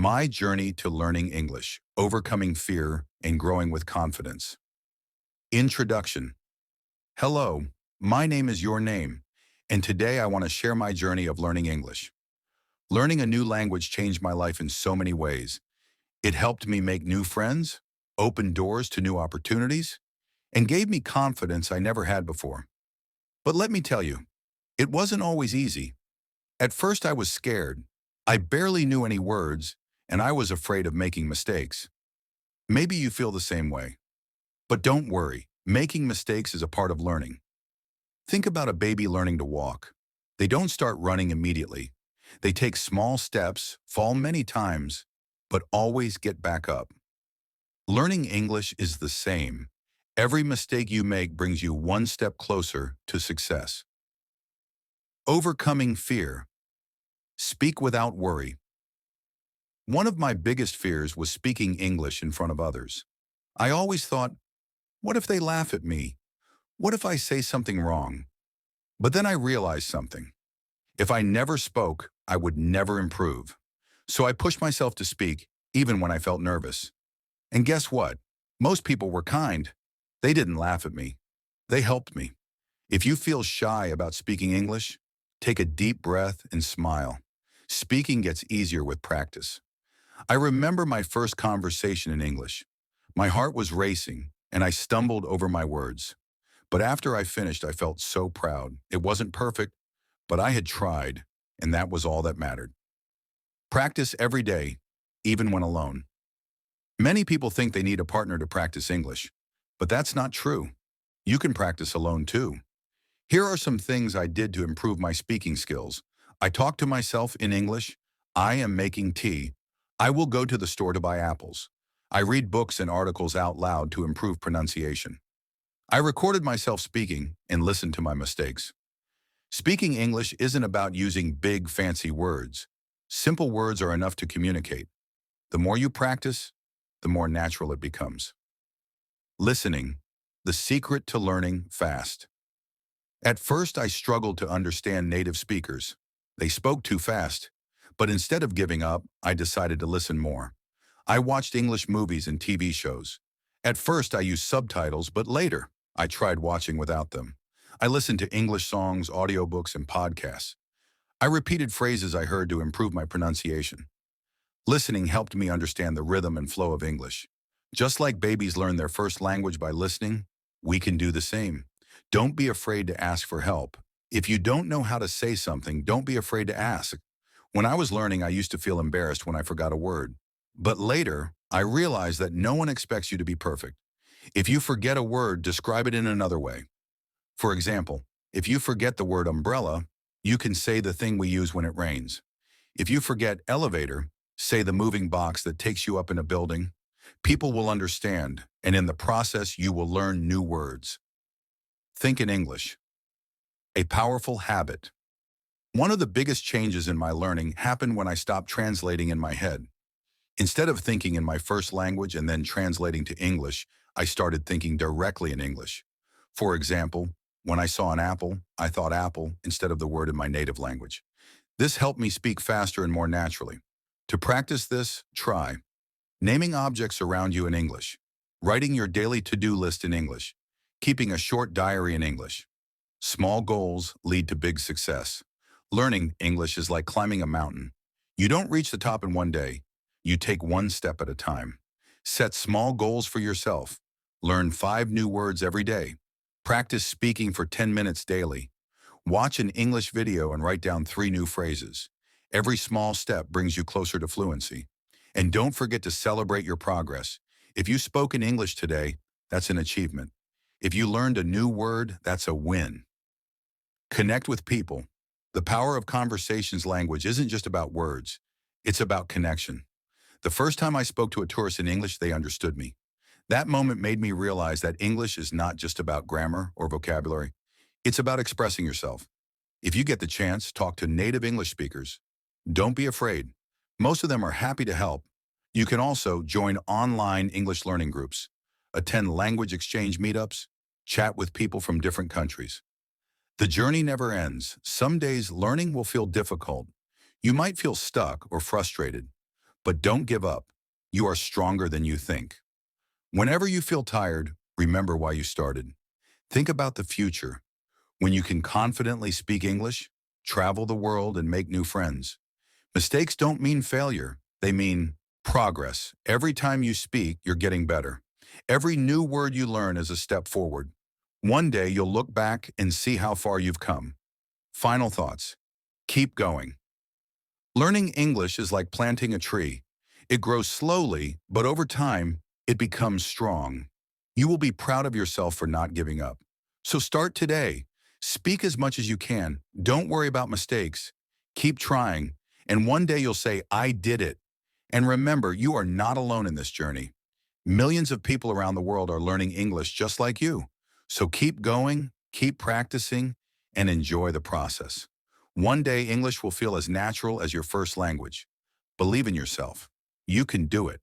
My journey to learning English, overcoming fear and growing with confidence. Introduction. Hello, my name is Your Name, and today I want to share my journey of learning English. Learning a new language changed my life in so many ways. It helped me make new friends, opened doors to new opportunities, and gave me confidence I never had before. But let me tell you, it wasn't always easy. At first I was scared. I barely knew any words, and I was afraid of making mistakes. Maybe you feel the same way. But don't worry, making mistakes is a part of learning. Think about a baby learning to walk. They don't start running immediately. They take small steps, fall many times, but always get back up. Learning English is the same. Every mistake you make brings you one step closer to success. Overcoming fear. Speak without worry. One of my biggest fears was speaking English in front of others. I always thought, what if they laugh at me? What if I say something wrong? But then I realized something. If I never spoke, I would never improve. So I pushed myself to speak, even when I felt nervous. And guess what? Most people were kind. They didn't laugh at me. They helped me. If you feel shy about speaking English, take a deep breath and smile. Speaking gets easier with practice. I remember my first conversation in English. My heart was racing, and I stumbled over my words. But after I finished, I felt so proud. It wasn't perfect, but I had tried, and that was all that mattered. Practice every day, even when alone. Many people think they need a partner to practice English, but that's not true. You can practice alone too. Here are some things I did to improve my speaking skills. I talk to myself in English. I am making tea. I will go to the store to buy apples. I read books and articles out loud to improve pronunciation. I recorded myself speaking and listened to my mistakes. Speaking English isn't about using big, fancy words. Simple words are enough to communicate. The more you practice, the more natural it becomes. Listening, the secret to learning fast. At first, I struggled to understand native speakers. They spoke too fast. But instead of giving up, I decided to listen more. I watched English movies and TV shows. At first, I used subtitles, but later, I tried watching without them. I listened to English songs, audiobooks, and podcasts. I repeated phrases I heard to improve my pronunciation. Listening helped me understand the rhythm and flow of English. Just like babies learn their first language by listening, we can do the same. Don't be afraid to ask for help. If you don't know how to say something, don't be afraid to ask. When I was learning, I used to feel embarrassed when I forgot a word. But later, I realized that no one expects you to be perfect. If you forget a word, describe it in another way. For example, if you forget the word umbrella, you can say the thing we use when it rains. If you forget elevator, say the moving box that takes you up in a building. People will understand, and in the process, you will learn new words. Think in English. A powerful habit. One of the biggest changes in my learning happened when I stopped translating in my head. Instead of thinking in my first language and then translating to English, I started thinking directly in English. For example, when I saw an apple, I thought apple instead of the word in my native language. This helped me speak faster and more naturally. To practice this, try naming objects around you in English, writing your daily to-do list in English, keeping a short diary in English. Small goals lead to big success. Learning English is like climbing a mountain. You don't reach the top in one day. You take one step at a time. Set small goals for yourself. Learn 5 new words every day. Practice speaking for 10 minutes daily. Watch an English video and write down 3 new phrases. Every small step brings you closer to fluency. And don't forget to celebrate your progress. If you spoke in English today, that's an achievement. If you learned a new word, that's a win. Connect with people. The power of conversations language isn't just about words. It's about connection. The first time I spoke to a tourist in English, they understood me. That moment made me realize that English is not just about grammar or vocabulary. It's about expressing yourself. If you get the chance, talk to native English speakers. Don't be afraid. Most of them are happy to help. You can also join online English learning groups, attend language exchange meetups, chat with people from different countries. The journey never ends. Some days learning will feel difficult. You might feel stuck or frustrated. But don't give up. You are stronger than you think. Whenever you feel tired, remember why you started. Think about the future, when you can confidently speak English, travel the world, and make new friends. Mistakes don't mean failure. They mean progress. Every time you speak, you're getting better. Every new word you learn is a step forward. One day you'll look back and see how far you've come. Final thoughts. Keep going. Learning English is like planting a tree. It grows slowly, but over time, it becomes strong. You will be proud of yourself for not giving up. So start today. Speak as much as you can. Don't worry about mistakes. Keep trying. And one day you'll say, I did it. And remember, you are not alone in this journey. Millions of people around the world are learning English just like you. So keep going, keep practicing, and enjoy the process. One day, English will feel as natural as your first language. Believe in yourself. You can do it.